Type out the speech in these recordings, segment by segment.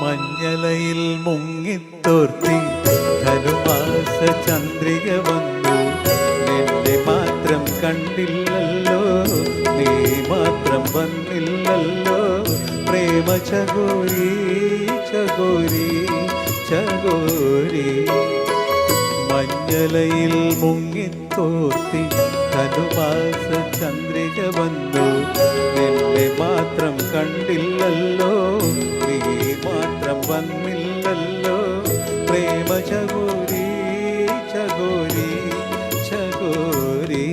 മഞ്ഞലയിൽ മുങ്ങിത്തോർത്തി ധനുമാസ ചന്ദ്രിക വന്നു. നിന്നെ മാത്രം കണ്ടില്ലല്ലോ, നീ മാത്രം വന്നില്ലല്ലോ. പ്രേമ ചകോരി ചകോരി ചകോരി. മഞ്ഞലയിൽ മുങ്ങിത്തോർത്തി ധനുമാസ ചന്ദ്രിക വന്നു. നിന്നെ മാത്രം കണ്ടില്ലല്ലോ, നീ മാത്രം വന്നില്ലല്ലോ. പ്രേമ ചകോരി ചകോരി ചകോരി.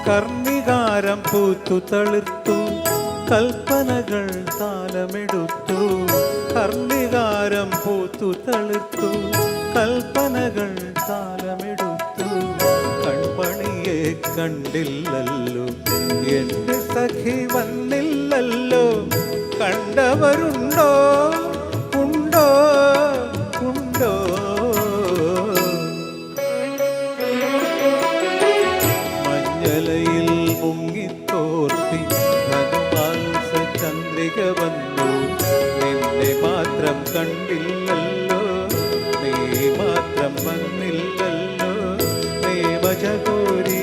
കർണികാരം പൂത്തു തളിർത്തു, കൽപ്പനകൾ താലമെടുത്തു. കർണികാരം പൂത്തു തളിർത്തു, കൽപ്പനകൾ താലമെടുത്തു. കൺമണിയെ കണ്ടില്ലല്ലോ, എന്റെ സഖി വന്നില്ലല്ലോ. കണ്ടവരുണ്ടോ ഉണ്ടോ ഉണ്ടോ? മഞ്ഞലയിൽ മുങ്ങിത്തോർത്തി ധനുമാസ ചന്ദ്രിക വന്നു. നിന്നെ മാത്രം കണ്ടില്ലല്ലോ, നീ മാത്രം വന്നില്ലല്ലോ. പ്രേമ ചകോരി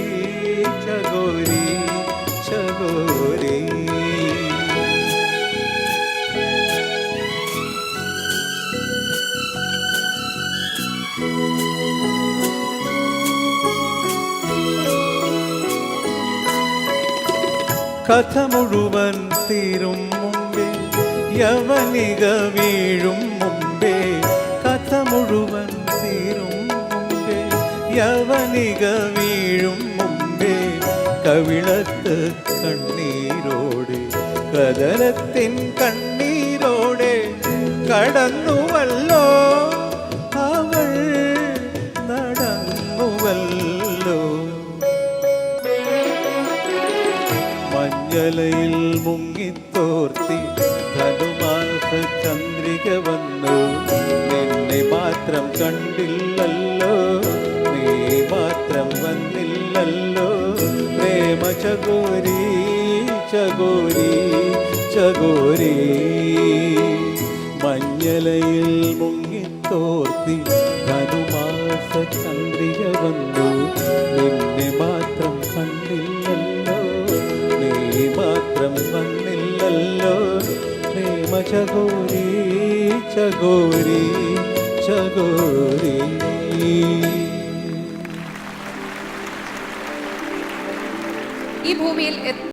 ചകോരി ചകോരി. കഥ മുഴുവൻ തീരും മുമ്പേ, യവനിക വീഴും മുമ്പേ. കഥ മുഴുവൻ തീരും മുമ്പേ, യവനിക വീഴും മുമ്പേ. കവിളത്ത് കണ്ണീരോടെ, കദലത്തിൻ കണ്ണീരോടെ കടന്നുവല്ലോ അവൾ, നടന്നുവല്ലോ. മഞ്ഞലയിൽ മുങ്ങിത്തോർത്തി ധനുമാസ ചന്ദ്രിക വന്നു. നിന്നെ മാത്രം കണ്ടില്ലല്ലോ, നീ മാത്രം വന്നില്ലല്ലോ. പ്രേമ ചകോരി ചകോരി ചകോരി. മഞ്ഞലയിൽ മുങ്ങിത്തോർത്തി ധനുമാസ ചന്ദ്രിക വന്നു. നിന്നെ മാത്രം കണ്ടില്ലല്ലോ, നീ മാത്രം വന്നില്ലല്ലോ. പ്രേമ ചകോരി ചകോരി ചകോരി. ഈ ഭൂമിയിൽ